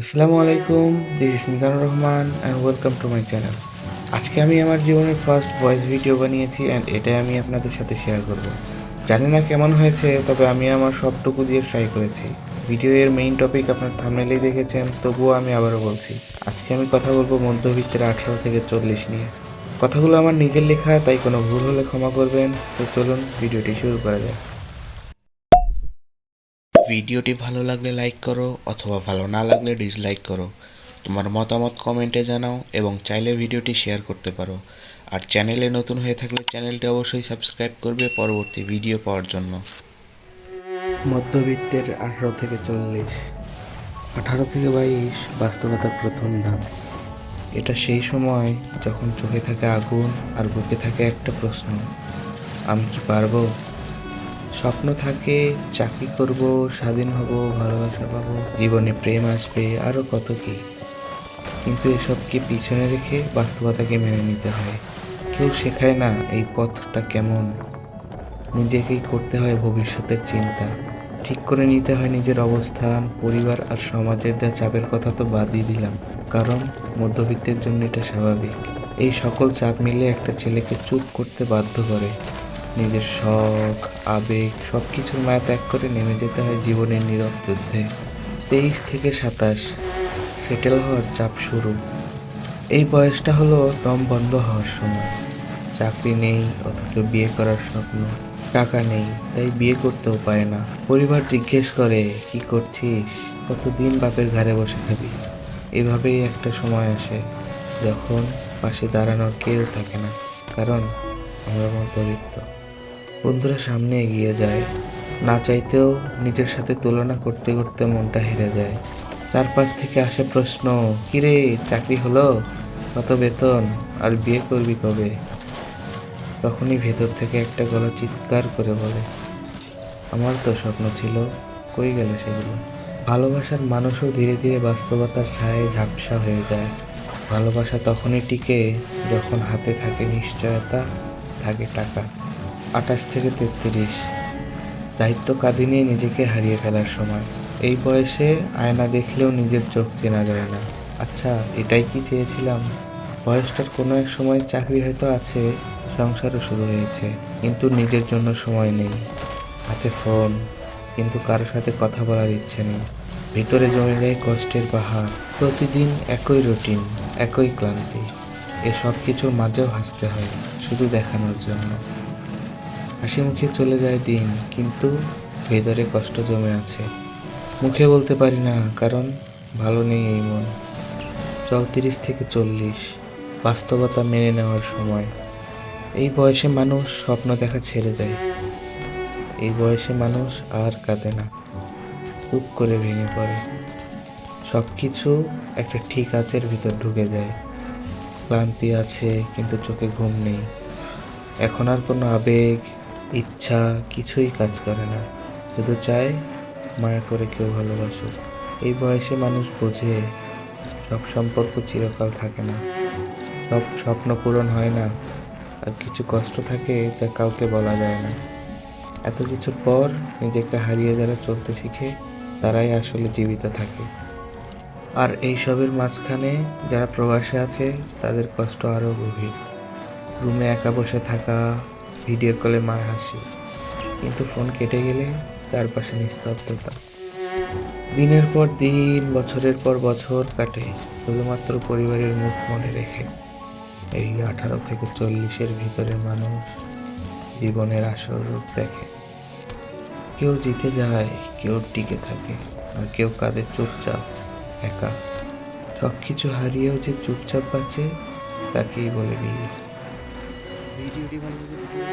আসসালামু আলাইকুম, this is Mizanur Rahman and welcome to my channel. আজকে আমি আমার জীবনের ফার্স্ট ভয়েস ভিডিও বানিয়েছি অ্যান্ড এটাই আমি আপনাদের সাথে শেয়ার করব। জানি না কেমন হয়েছে, তবে আমি আমার সবটুকু দিয়ে ট্রাই করেছি। ভিডিও এর মেইন টপিক আপনার থাম্বনেইলেই দেখেছেন, তবুও আমি আবারও বলছি। আজকে আমি কথা বলবো মধ্যবিত্তের 18 থেকে 40 নিয়ে। কথাগুলো আমার নিজের লেখা, তাই কোনো ভুল হলে ক্ষমা করবেন। তো চলুন ভিডিওটি শুরু করা যাক। ভিডিওটি ভালো লাগলে লাইক করো অথবা ভালো না লাগলে ডিসলাইক করো। তোমার মতামত কমেন্টে জানাও এবং চাইলে ভিডিওটি শেয়ার করতে পারো। আর চ্যানেলে নতুন হয়ে থাকলে চ্যানেলটি অবশ্যই সাবস্ক্রাইব করবে পরবর্তী ভিডিও পাওয়ার জন্য। মধ্যবিত্তের 18 থেকে 40, 18 থেকে 22 বাস্তবতার প্রথম ধাপ। এটা সেই সময় যখন চোখে থাকে আগুন আর বুকে থাকে একটা প্রশ্ন, আমি কি পারবো? স্বপ্ন থাকে, চাকরি করব, স্বাধীন হব, ভালোবাসা পাবো, জীবনে প্রেম আসবে, আরও কত কি। কিন্তু এসবকে পিছনে রেখে বাস্তবতাকে মেনে নিতে হয়। কেউ শেখায় না এই পথটা কেমন। নিজেকেই করতে হয় ভবিষ্যতের চিন্তা, ঠিক করে নিতে হয় নিজের অবস্থান। পরিবার আর সমাজের দেওয়া চাপের কথা তো বাদই দিলাম, কারণ মধ্যবিত্তের জন্য এটা স্বাভাবিক। এই সকল চাপ মিলে একটা ছেলেকে চুপ করতে বাধ্য করে। নিজের শখ, আবেগ সব কিছুর মায়া ত্যাগ করে নেমে যেতে হয় জীবনের নীরব যুদ্ধে। 23 থেকে 27 সেটেল হওয়ার চাপ শুরু। এই বয়সটা হলো দম বন্ধ হওয়ার সময়। চাকরি নেই অথচ বিয়ে করার স্বপ্ন, টাকা নেই তাই বিয়ে করতেও পারে না। পরিবার জিজ্ঞেস করে, কি করছিস, কতদিন বাপের ঘাড়ে বসে খাবি। এভাবেই একটা সময় আসে যখন পাশে দাঁড়ানোর কেউ থাকে না, কারণ আমরা মধ্যবিত্ত। বন্ধুরা সামনে এগিয়ে যায়, না চাইতেও নিজের সাথে তুলনা করতে করতে মনটা হেরে যায়। চারপাশ থেকে আসে প্রশ্ন, কিরে চাকরি হলো, কত বেতন, আর বিয়ে করবি কবে? তখনই ভেতর থেকে একটা গলা চিৎকার করে বলে, আমার তো স্বপ্ন ছিল, কই গেল সেগুলো? ভালোবাসার মানুষও ধীরে ধীরে বাস্তবতার ছায়ায় ঝাপসা হয়ে যায়। ভালোবাসা তখনই টিকে যখন হাতে থাকে নিশ্চয়তা, থাকে টাকা। 28 থেকে 33 দায়িত্ব কাঁধে নিয়ে নিজেকে হারিয়ে ফেলার সময়। এই বয়সে আয়না দেখলেও নিজের চোখ চেনা যায় না। আচ্ছা, এটাই কি চেয়েছিলাম? বয়সটার কোনো এক সময় চাকরি হয়তো আছে, সংসারও শুরু হয়েছে, কিন্তু নিজের জন্য সময় নেই। হাতে ফোন, কিন্তু কারোর সাথে কথা বলার ইচ্ছে নেই। ভিতরে জমে যায় কষ্টের পাহাড়। প্রতিদিন একই রুটিন, একই ক্লান্তি। এসব কিছুর মাঝেও হাসতে হয়, শুধু দেখানোর জন্য। হাসি মুখে চলে যায় দিন, কিন্তু ভেতরে কষ্ট জমে আছে। মুখে বলতে পারি না, কারণ ভালো নেই এই মন। 34 থেকে 40 বাস্তবতা মেনে নেওয়ার সময়। এই বয়সে মানুষ স্বপ্ন দেখা ছেড়ে দেয়। এই বয়সে মানুষ আর কাঁদে না, চুপ করে ভেঙে পড়ে। সব কিছু একটা ঠিক আছের ভিতর ঢুকে যায়। ক্লান্তি আছে, কিন্তু চোখে ঘুম নেই। এখন আর কোনো আবেগ, ইচ্ছা কিছুই কাজ করে না। শুধু চায় মায়া করে কেউ ভালোবাসুক। এই বয়সে মানুষ বোঝে সব সম্পর্ক চিরকাল থাকে না, সব স্বপ্ন পূরণ হয় না, আর কিছু কষ্ট থাকে যা কাউকে বলা যায় না। এত কিছুর পর নিজেকে হারিয়ে যারা চলতে শিখে, তারাই আসলে জীবিত থাকে। আর এই সবের মাঝখানে যারা প্রবাসে আছে, তাদের কষ্ট আরও গভীর। রুমে একা বসে থাকা, ভিডিও কলে মার হাসি, কিন্তু ফোন কেটে গেলে চারপাশে নিস্তব্ধতা। দিনের পর দিন, বছরের পর বছর কাটে শুধুমাত্র পরিবারের মুখ মনে রেখে। এই 18 থেকে 40-এর ভিতরে মানুষ জীবনের আসল রূপ দেখে। কেউ জিতে যায়, কেউ টিকে থাকে, আর কেউ কাঁদে চুপচাপ, একা। সব কিছু হারিয়েও যে চুপচাপ বাঁচে, তাকেই বলে বিয়ে। ভিডিওটি ভালো লেগে থাকলে